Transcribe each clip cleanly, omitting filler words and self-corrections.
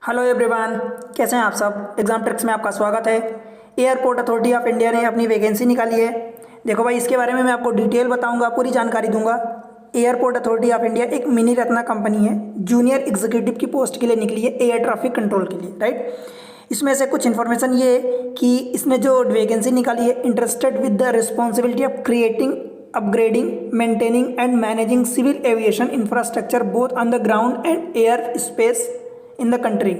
Hello everyone, कैसे हैं आप सब। एग्जाम ट्रिक्स में आपका स्वागत है। एयरपोर्ट अथॉरिटी ऑफ इंडिया ने अपनी वैकेंसी निकाली है। देखो भाई, इसके बारे में मैं आपको डिटेल बताऊंगा, पूरी जानकारी दूंगा। एयरपोर्ट अथॉरिटी ऑफ इंडिया एक मिनी रत्ना कंपनी है, जूनियर एग्जीक्यूटिव की पोस्ट के लिए निकली है, एयर ट्रैफिक कंट्रोल के लिए, राइट। इसमें से कुछ इन्फॉर्मेशन ये है कि इसने जो वैकेंसी निकाली है, interested with the responsibility of creating, upgrading, maintaining and managing civil aviation infrastructure both on the ground and air space in the country.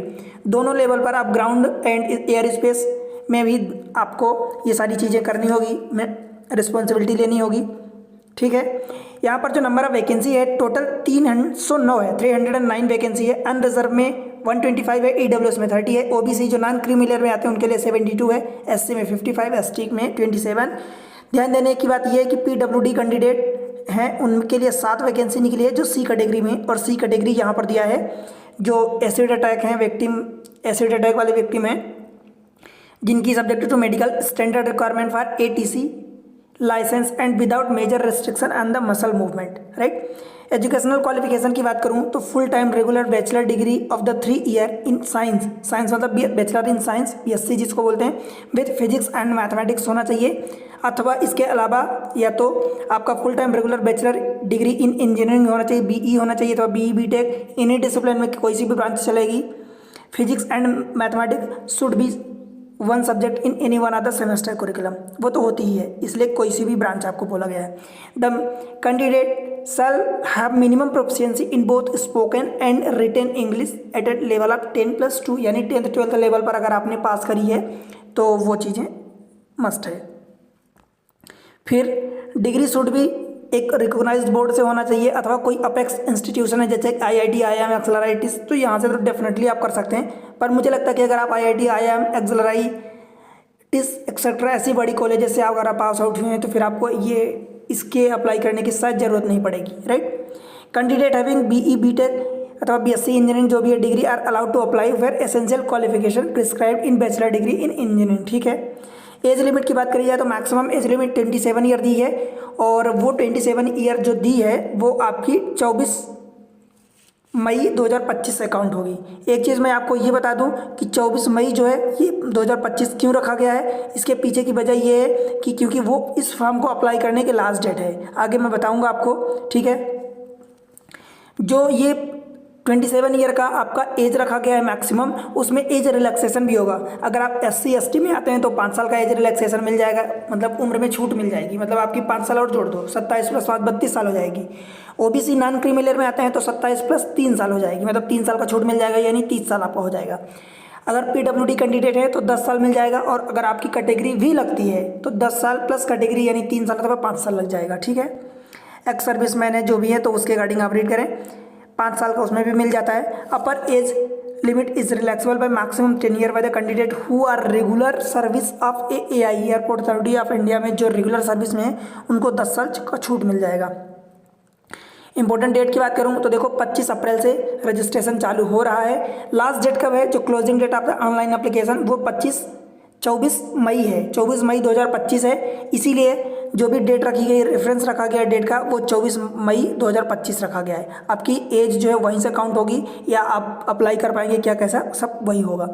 दोनों लेवल पर आप ग्राउंड एंड एयर स्पेस में भी आपको ये सारी चीज़ें करनी होगी, में रिस्पॉन्सिबिलिटी लेनी होगी, ठीक है। यहाँ पर जो नंबर ऑफ वैकेंसी है टोटल 309 है, 309 वैकेंसी है। अनरिजर्व में 125 है, ईडब्ल्यूएस में 30 है, ओबीसी जो नॉन क्रीमिलियर में आते हैं उनके लिए 72 है, एससी में 55, एसटी में 27। ध्यान देने की बात यह है कि पीडब्ल्यूडी कैंडिडेट हैं उनके लिए 7 वैकेंसी निकली है जो सी कैटेगरी में, और सी कैटेगरी यहाँ पर दिया है जो एसिड अटैक हैं, विक्टिम एसिड अटैक वाले विक्टिम हैं जिनकी subject to medical standard requirement for ATC license and without major restriction on the muscle movement, right. Educational qualification की बात करूं तो full time regular bachelor degree of the 3 year in science, science मतलब bachelor in science, BSc जिसको बोलते हैं, with physics and mathematics होना चाहिए। अथवा इसके अलावा या तो आपका full time regular bachelor degree in engineering होना चाहिए, बीई होना चाहिए, अथवा बीई बीटेक, इन्हीं डिसिप्लिन में कोई सी भी ब्रांच चलेगी। Physics and mathematics should be one subject in any one of the semester curriculum, वो तो होती ही है, इसलिए कोई सी भी ब्रांच आपको बोला गया है। The candidate shall have minimum proficiency in both spoken and written English at a level of 10+2, यानी 10th 12th लेवल पर अगर आपने पास करी है तो वो चीज़ें मस्ट है। फिर डिग्री शुड भी एक रिकॉग्नाइज्ड बोर्ड से होना चाहिए, अथवा कोई अपेक्स इंस्टीट्यूशन है जैसे आईआईटी, आईआईएम, एक्सेलराइटिस, तो यहाँ से तो डेफिनेटली आप कर सकते हैं। पर मुझे लगता है कि अगर आप आईआईटी, आईआईएम, एक्सेलराइटिस एक्सेट्रा ऐसी बड़ी कॉलेजेस से अगर आप पास आउट हुए हैं तो फिर आपको ये इसके अप्लाई करने की शायद ज़रूरत नहीं पड़ेगी, right. Candidate having BE BTech अथवा बीएससी इंजीनियरिंग जो भी है degree are allowed to apply for essential qualification prescribed in bachelor degree in engineering, ठीक है। एज लिमिट की बात करी जाए तो मैक्सिमम एज लिमिट 27 ईयर दी है, और वो 27 ईयर जो दी है वो आपकी 24 मई 2025 से काउंट होगी। एक चीज़ मैं आपको ये बता दूं कि 24 मई जो है ये 2025 क्यों रखा गया है, इसके पीछे की वजह ये है कि क्योंकि वो इस फॉर्म को अप्लाई करने के लास्ट डेट है, आगे मैं बताऊंगा आपको, ठीक है। जो ये 27 ईयर का आपका एज रखा गया है मैक्सिमम, उसमें एज रिलैक्सेशन भी होगा। अगर आप एससी एसटी में आते हैं तो 5 साल का एज रिलैक्सेशन मिल जाएगा, मतलब उम्र में छूट मिल जाएगी, मतलब आपकी 5 साल और जोड़ दो, 27 + 5 32 साल हो जाएगी। ओबीसी नॉन क्रीमिलियर में आते हैं तो 27 + 3 साल हो जाएगी, मतलब 3 साल का छूट मिल जाएगा, यानी 30 साल आपका हो जाएगा। अगर पीडब्ल्यूडी कैंडिडेट है तो 10 साल मिल जाएगा, और अगर आपकी कैटेगरी भी लगती है तो 10 साल प्लस कैटेगरी यानी 3 साल अथवा 5 साल लग जाएगा, ठीक है। एक्स सर्विस मैन है जो भी है तो उसके अकॉर्डिंग आप रीड करें, 5 साल का उसमें भी मिल जाता है। Upper age limit is relaxable by maximum 10 year by the candidate who are regular service of AI, airport authority of India में जो रेगुलर सर्विस में है उनको 10 साल का छूट मिल जाएगा। इंपॉर्टेंट डेट की बात करूं तो देखो 25 अप्रैल से रजिस्ट्रेशन चालू हो रहा है। लास्ट डेट कब है, जो closing date of the online application वो 24 मई है, 24 मई 2025 है। इसीलिए जो भी डेट रखी गई, रेफरेंस रखा गया डेट का, वो 24 मई 2025 रखा गया है। आपकी एज जो है वहीं से काउंट होगी, या आप अप्लाई कर पाएंगे क्या कैसा, सब वही होगा।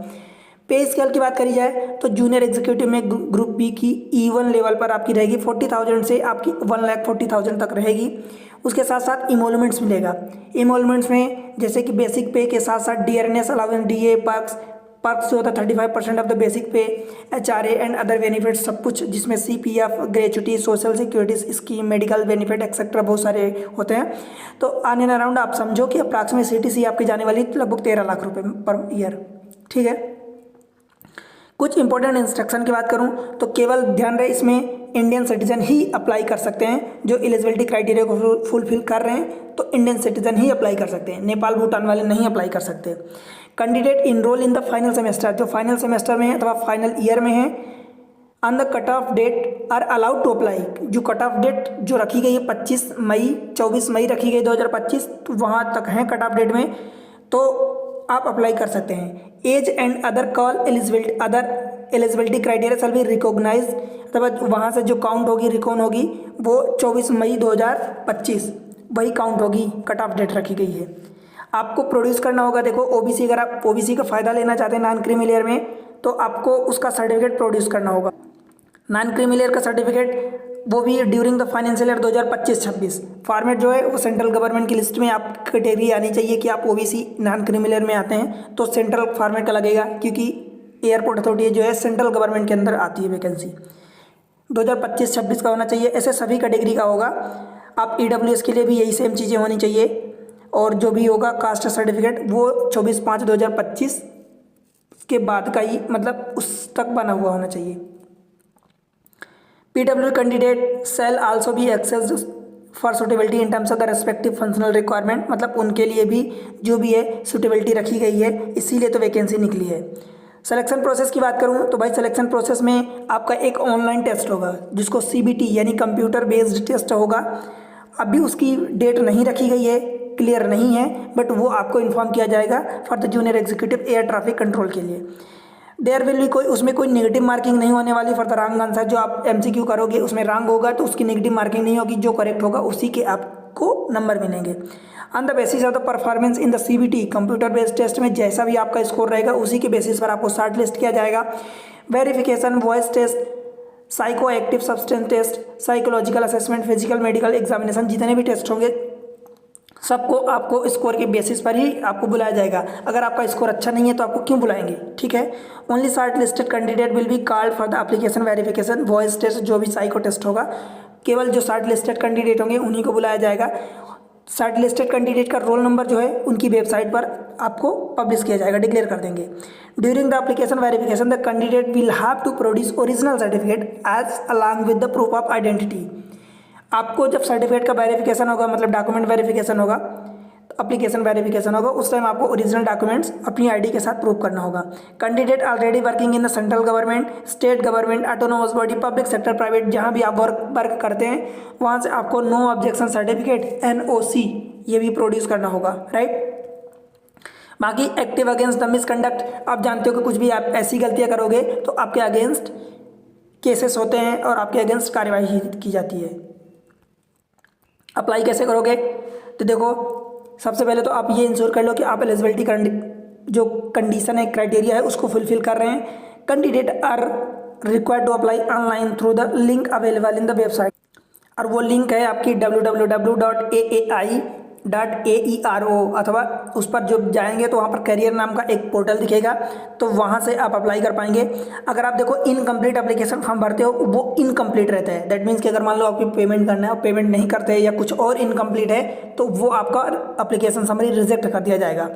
पे स्केल की बात करी जाए तो जूनियर एग्जीक्यूटिव में ग्रुप बी की E1 लेवल पर आपकी रहेगी 40,000 से आपकी 1,40,000 तक रहेगी। उसके साथ साथ इमोलमेंट्स मिलेगा। इमोलमेंट्स में जैसे कि बेसिक पे के साथ साथ डियरनेस अलाउंस, डीए, पर्क्स जो होता है 35% ऑफ द बेसिक पे, एचआरए एंड अदर बेनिफिट्स, सब कुछ जिसमें CPF, gratuity, social security scheme, medical benefit etcetera बहुत सारे होते हैं। तो आने एंड अराउंड आप समझो कि अप्रॉक्सीमेट सीटीसी आपकी जाने वाली लगभग 13 लाख रुपए पर ईयर, ठीक है। कुछ इंपॉर्टेंट इंस्ट्रक्शन की बात करूं तो केवल ध्यान रहे इसमें इंडियन सिटीजन ही अप्लाई कर सकते हैं, जो एलिजिबिलिटी क्राइटेरिया को फुलफिल कर रहे हैं तो इंडियन सिटीजन ही अप्लाई कर सकते हैं, नेपाल भूटान वाले नहीं अप्लाई कर सकते। Candidate enrol in the final semester, जो फाइनल सेमेस्टर में है अथवा फाइनल ईयर में है, on the cut off date are allowed to apply. जो कट ऑफ डेट जो रखी गई है 24 मई रखी गई 2025, तो वहाँ तक है कट ऑफ डेट में, तो आप अप्लाई कर सकते हैं। Age and other call eligibility criteria shall be recognise, अथवा वहाँ से जो काउंट होगी, रिकॉन होगी, वो 24 मई 2025 वही काउंट होगी, कट ऑफ डेट रखी गई है। आपको प्रोड्यूस करना होगा। देखो ओबीसी, अगर आप ओबीसी का फ़ायदा लेना चाहते हैं नॉन क्रीमी लेयर में, तो आपको उसका सर्टिफिकेट प्रोड्यूस करना होगा। नॉन क्रीमी लेयर का सर्टिफिकेट वो भी during the financial year 2025-26। Format जो है वो सेंट्रल गवर्नमेंट की लिस्ट में आप कैटेगरी आनी चाहिए कि आप ओबीसी नॉन क्रीमी लेयर में आते हैं, तो सेंट्रल फॉर्मेट का लगेगा, क्योंकि एयरपोर्ट अथॉरिटी जो है सेंट्रल गवर्नमेंट के अंदर आती है वैकेंसी। 2025-26 का होना चाहिए, ऐसे सभी कैटेगरी का होगा। आप ईडब्ल्यूएस के लिए भी यही सेम चीज़ें होनी चाहिए, और जो भी होगा कास्ट सर्टिफिकेट वो 24/5/2025 के बाद का ही, मतलब उस तक बना हुआ होना चाहिए। PW candidate shall also be assessed for suitability in terms of the respective functional requirement, मतलब उनके लिए भी जो भी है सुटेबिलिटी रखी गई है, इसीलिए तो वैकेंसी निकली है। सिलेक्शन प्रोसेस की बात करूं तो भाई सिलेक्शन प्रोसेस में आपका एक ऑनलाइन टेस्ट होगा जिसको CBT यानी कंप्यूटर बेस्ड टेस्ट होगा। अभी उसकी डेट नहीं रखी गई है, क्लियर नहीं है, बट वो आपको इन्फॉर्म किया जाएगा for the junior executive air traffic control के लिए। देयर विल भी उसमें कोई नेगेटिव मार्किंग नहीं होने वाली फॉर द रॉन्ग आंसर। जो आप MCQ करोगे उसमें रॉन्ग होगा तो उसकी नेगेटिव मार्किंग नहीं होगी, जो करेक्ट होगा उसी के आपको नंबर मिलेंगे। On the basis of the performance in the CBT computer based test में जैसा भी आपका स्कोर रहेगा उसी के बेसिस पर आपको शॉर्ट लिस्ट किया जाएगा। Verification, voice test, psycho active substance test, psychological assessment, physical medical examination, जितने भी टेस्ट होंगे सबको आपको स्कोर के बेसिस पर ही आपको बुलाया जाएगा। अगर आपका स्कोर अच्छा नहीं है तो आपको क्यों बुलाएंगे, ठीक है। Only short listed candidate will be called for the application verification, voice test, जो भी साइको टेस्ट होगा, केवल जो शॉर्ट लिस्टेड कैंडिडेट होंगे उन्हीं को बुलाया जाएगा। शॉर्ट लिस्टेड कैंडिडेट का रोल नंबर जो है उनकी वेबसाइट पर आपको पब्लिश किया जाएगा, डिक्लेयर कर देंगे। During the application verification the candidate will have to produce original certificate as along with the proof of identity. आपको जब सर्टिफिकेट का वेरिफिकेशन होगा, मतलब डॉक्यूमेंट वेरिफिकेशन होगा, एप्लीकेशन वेरिफिकेशन होगा, उस टाइम आपको ओरिजिनल डॉक्यूमेंट्स अपनी आईडी के साथ प्रूव करना होगा। Candidate already working in the central government, state government, autonomous body, public sector, private, जहां भी आप वर्क करते हैं वहां से आपको नो ऑब्जेक्शन सर्टिफिकेट NOC ये भी प्रोड्यूस करना होगा, राइट। बाकी एक्टिव अगेंस्ट द मिसकंडक्ट, आप जानते हो कि कुछ भी आप ऐसी गलतियां करोगे तो आपके अगेंस्ट केसेस होते हैं और आपके अगेंस्ट कार्यवाही की जाती है। अप्लाई कैसे करोगे, तो देखो सबसे पहले तो आप ये इंश्योर कर लो कि आप एलिजिबिलिटी जो कंडीशन है, क्राइटेरिया है, उसको फुलफिल कर रहे हैं। Candidate are required to apply online through the link available in the website, और वो लिंक है आपकी www.aai.aero, अथवा उस पर जो जाएंगे तो वहाँ पर करियर नाम का एक पोर्टल दिखेगा, तो वहाँ से आप अप्लाई कर पाएंगे। अगर आप देखो इनकम्प्लीट एप्लीकेशन फॉर्म भरते हो वो इनकम्प्लीट रहता है, दैट मीन्स कि अगर मान लो आपको पेमेंट करना है और पेमेंट नहीं करते हैं या कुछ और इनकम्प्लीट है तो वो आपका एप्लीकेशन समरी रिजेक्ट कर दिया जाएगा।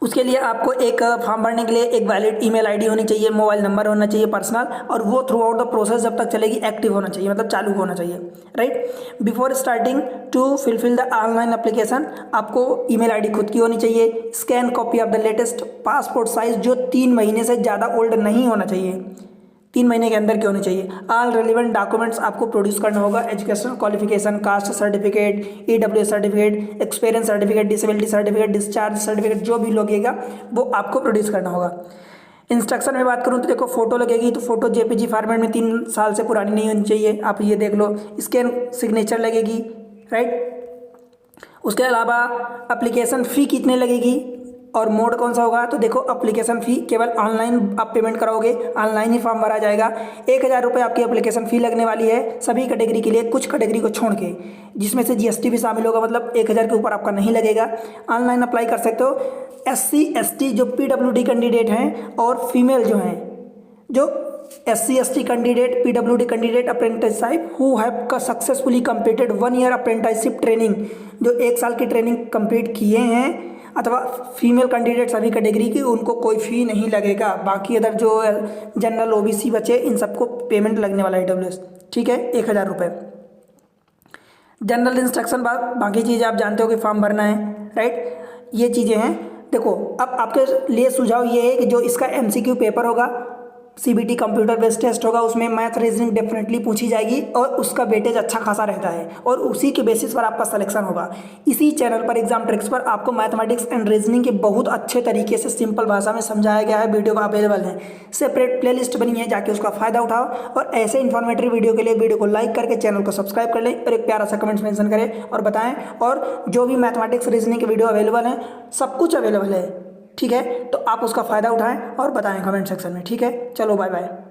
उसके लिए आपको एक फॉर्म भरने के लिए एक वैलिड ईमेल आईडी होनी चाहिए, मोबाइल नंबर होना चाहिए पर्सनल, और वो थ्रू आउट द प्रोसेस जब तक चलेगी एक्टिव होना चाहिए, मतलब चालू होना चाहिए, right. Before starting to fulfil the online application आपको ईमेल आईडी खुद की होनी चाहिए। Scan copy of the latest passport size, जो 3 महीने से ज़्यादा ओल्ड नहीं होना चाहिए, 3 महीने के अंदर की होनी चाहिए। ऑल रिलेवेंट डॉक्यूमेंट्स आपको प्रोड्यूस करना होगा, educational qualification, caste certificate, EWS certificate, experience certificate, disability certificate, discharge certificate, जो भी लगेगा वो आपको प्रोड्यूस करना होगा। इंस्ट्रक्शन में बात करूँ तो देखो फोटो लगेगी, तो फोटो JPG फॉर्मेट में 3 साल से पुरानी नहीं होनी चाहिए, आप ये देख लो। स्कैन सिग्नेचर लगेगी, राइट। उसके अलावा एप्लीकेशन फ़ी कितने लगेगी और मोड कौन सा होगा, तो देखो एप्लीकेशन फ़ी केवल ऑनलाइन आप पेमेंट कराओगे, ऑनलाइन ही फॉर्म भरा जाएगा। 1000 रुपये आपकी एप्लीकेशन फ़ी लगने वाली है सभी कैटेगरी के लिए, कुछ कैटेगरी को छोड़ के, जिसमें से GST भी शामिल होगा, मतलब 1000 के ऊपर आपका नहीं लगेगा। ऑनलाइन अप्लाई कर सकते हो। SC ST जो PWD कैंडिडेट हैं और फीमेल जो हैं, जो SC ST candidate, PWD candidate, apprenticeship who have successfully completed 1 year apprenticeship training, जो 1 साल की ट्रेनिंग कंप्लीट किए हैं, अथवा फीमेल कैंडिडेट सभी कैटेगरी की, उनको कोई फ़ी नहीं लगेगा। बाकी अदर जो जनरल OBC बचे इन सबको पेमेंट लगने वाला है EWS, ठीक है, 1000 रुपये। जनरल इंस्ट्रक्शन बाकी चीज़ें आप जानते हो कि फॉर्म भरना है, राइट, ये चीज़ें हैं। देखो अब आपके लिए सुझाव ये है कि जो इसका MCQ पेपर होगा CBT कंप्यूटर बेस्ड टेस्ट होगा, उसमें मैथ रीजनिंग डेफिनेटली पूछी जाएगी और उसका वेटेज अच्छा खासा रहता है और उसी के बेसिस पर आपका सिलेक्शन होगा। इसी चैनल पर एग्जाम ट्रिक्स पर आपको मैथमेटिक्स एंड रीजनिंग के बहुत अच्छे तरीके से सिंपल भाषा में समझाया गया है। वीडियो अवेलेबल है, सेपरेट प्लेलिस्ट बनी है, जाके उसका फायदा उठाओ और ऐसे इन्फॉर्मेटिव वीडियो के लिए वीडियो को लाइक करके चैनल को सब्सक्राइब कर लें और एक प्यारा सा कमेंट्स मेंशन करें और बताएं। और जो भी मैथमेटिक्स रीजनिंग के वीडियो अवेलेबल हैं, सब कुछ अवेलेबल है, ठीक है, तो आप उसका फ़ायदा उठाएं और बताएं कमेंट सेक्शन में, ठीक है। चलो बाय बाय।